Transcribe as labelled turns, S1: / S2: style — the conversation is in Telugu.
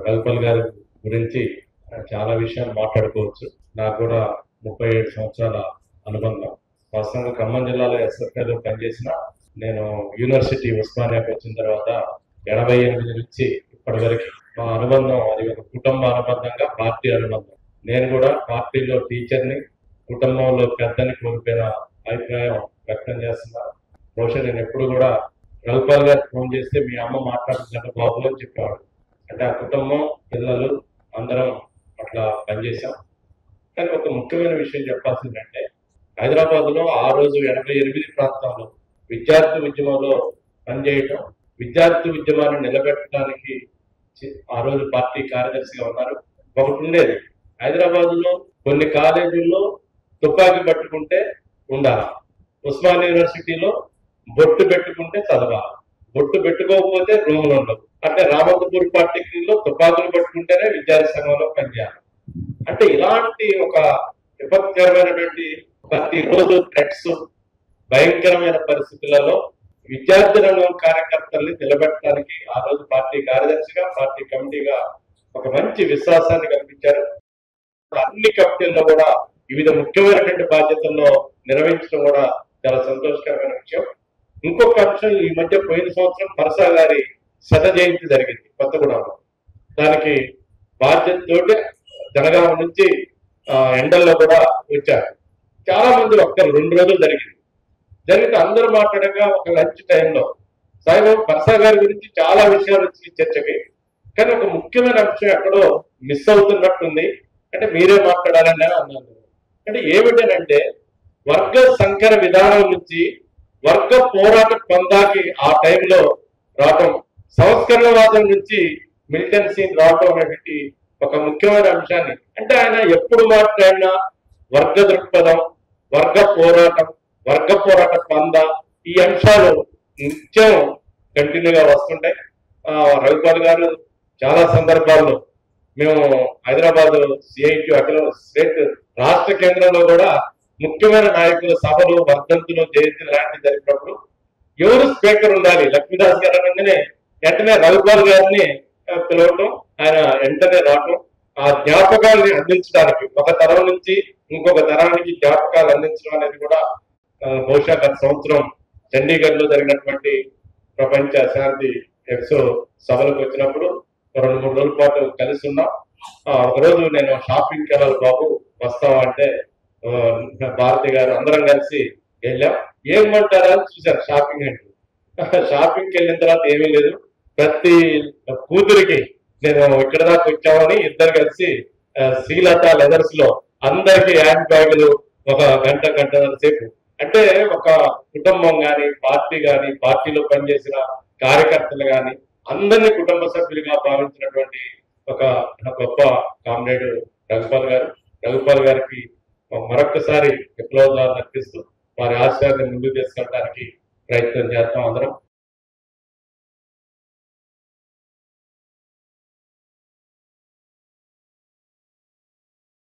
S1: రఘుపల్ గారి గురించి చాలా విషయాలు మాట్లాడుకోవచ్చు. నాకు కూడా 37 సంవత్సరాల అనుబంధం. వాస్తవంగా ఖమ్మం జిల్లాలో ఎస్ఎఫ్ఐలో పనిచేసిన నేను యూనివర్సిటీ ఉస్మానియాకి వచ్చిన తర్వాత 88 నుంచి ఇప్పటి వరకు మా అనుబంధం అది ఒక కుటుంబ అనుబంధంగా పార్టీ అనుబంధం. నేను కూడా పార్టీలో టీచర్ని, కుటుంబంలో పెద్దని కోల్పోయిన అభిప్రాయం వ్యక్తం చేస్తున్నాను. బహుశా నేను ఎప్పుడు కూడా రఘుపాల్ గారికి ఫోన్ చేస్తే మీ అమ్మ మాట్లాడుతున్నట్టు బాబు అని చెప్పేవాడు. అంటే ఆ కుటుంబం, పిల్లలు అందరం అట్లా పనిచేశాం. కానీ ఒక ముఖ్యమైన విషయం చెప్పాల్సిందంటే హైదరాబాద్ లో ఆ రోజు 88 ప్రాంతంలో విద్యార్థి ఉద్యమంలో పనిచేయటం, విద్యార్థి ఉద్యమాన్ని నిలబెట్టడానికి ఆ రోజు పార్టీ కార్యదర్శిగా ఉన్నారు. ఒకటి ఉండేది, హైదరాబాద్ లో కొన్ని కాలేజీల్లో తుపాకీ పట్టుకుంటే ఉండాలి, ఉస్మానియా యూనివర్సిటీలో బొట్టు పెట్టుకుంటే చదవాలి, బొట్టు పెట్టుకోకపోతే రూములు ఉండవు. అంటే రామంతపూర్ పార్టీలో తుపాకులు పట్టుకుంటేనే విద్యార్థి సంఘంలో పనిచేయాలి. అంటే ఇలాంటి ఒక విపత్కరమైనటువంటి ప్రతిరోజు థ్రెట్స్, భయంకరమైన పరిస్థితులలో విద్యార్థి రంగం కార్యకర్తల్ని నిలబెట్టడానికి ఆ రోజు పార్టీ కార్యదర్శిగా, పార్టీ కమిటీగా ఒక మంచి విశ్వాసాన్ని కల్పించారు. అన్ని కమిటీల్లో కూడా వివిధ ముఖ్యమైనటువంటి బాధ్యతల్లో నిర్వహించడం కూడా చాలా సంతోషకరమైన విషయం. ఇంకొక అంశం, ఈ మధ్య పోయిన సంవత్సరం పరసా గారి శత జయంతి జరిగింది కొత్తగూడెంలో. దానికి బాధ్యతతోటి జనగామ నుంచి ఎండల్లో కూడా వచ్చారు. చాలా మంది ఒక్కరు 2 రోజులు జరిగితే అందరూ మాట్లాడగా ఒక లంచ్ టైంలో సాయిబాబు పరసా గారి గురించి చాలా విషయాలు వచ్చి చర్చకి, కానీ ఒక ముఖ్యమైన అంశం ఎక్కడో మిస్ అవుతున్నట్టుంది, అంటే మీరే మాట్లాడాలని అన్నాను. అంటే ఏమిటనంటే వర్గ సంకర విధానం నుంచి వర్గ పోరాట పందాకి ఆ టైంలో రావటం, సంస్కరణవాదం నుంచి మిలిటెన్సీ రావటం అనేటువంటి ఒక ముఖ్యమైన అంశాన్ని, అంటే ఆయన ఎప్పుడు మాట్లాడినా వర్గ దృక్పథం, వర్గ పోరాట పంద, ఈ అంశాలు నిత్యం కంటిన్యూగా వస్తుంటాయి. రఘుపాల్ గారు చాలా సందర్భాల్లో మేము హైదరాబాద్ సిఐటి అఖిల స్టేట్ రాష్ట్ర కేంద్రంలో కూడా ముఖ్యమైన నాయకుల సభలు, వర్ధంతులు, జయంతులు లాంటివి జరిగినప్పుడు ఎవరు స్పీకర్ ఉండాలి, లక్ష్మీదాస్ గారు అనగానే వెంటనే రఘుపాల్ గారిని పిలవటం, ఆయన వెంటనే రావటం, ఆ జ్ఞాపకాలని అందించడానికి ఒక తరం నుంచి ఇంకొక తరానికి జ్ఞాపకాలు అందించడం అనేది కూడా బహుశా గత సంవత్సరం చండీగఢ్ లో జరిగినటువంటి ప్రపంచ శాంతి ఎక్సో సభలకు వచ్చినప్పుడు 2-3 రోజుల పాటు కలిసి ఉన్నాం. ఒకరోజు నేను షాపింగ్కి వెళ్ళాలి బాబు వస్తావా అంటే భారతి గారు అందరం కలిసి వెళ్ళాం. ఏమంటారా అని చూశారు షాపింగ్ అంటే. షాపింగ్కి వెళ్ళిన తర్వాత ఏమీ లేదు, ప్రతి కూతురికి నేను ఇక్కడ దాకా వచ్చామని ఇద్దరు కలిసి శ్రీలత లెదర్స్ లో అందరికి హ్యాండ్ బ్యాగులు ఒక గంటన్నర సేపు, అంటే ఒక కుటుంబం కానీ పార్టీ కానీ పార్టీలో పనిచేసిన కార్యకర్తలు కానీ అందరినీ కుటుంబ సభ్యులుగా భావించినటువంటి ఒక గొప్ప కామ్రేడ్ రఘుపాల్ గారికి మరొకసారి విప్లవాలు అర్పిస్తూ వారి ఆశయాన్ని ముందుకు తీసుకెళ్ళడానికి ప్రయత్నం చేస్తాం అందరం.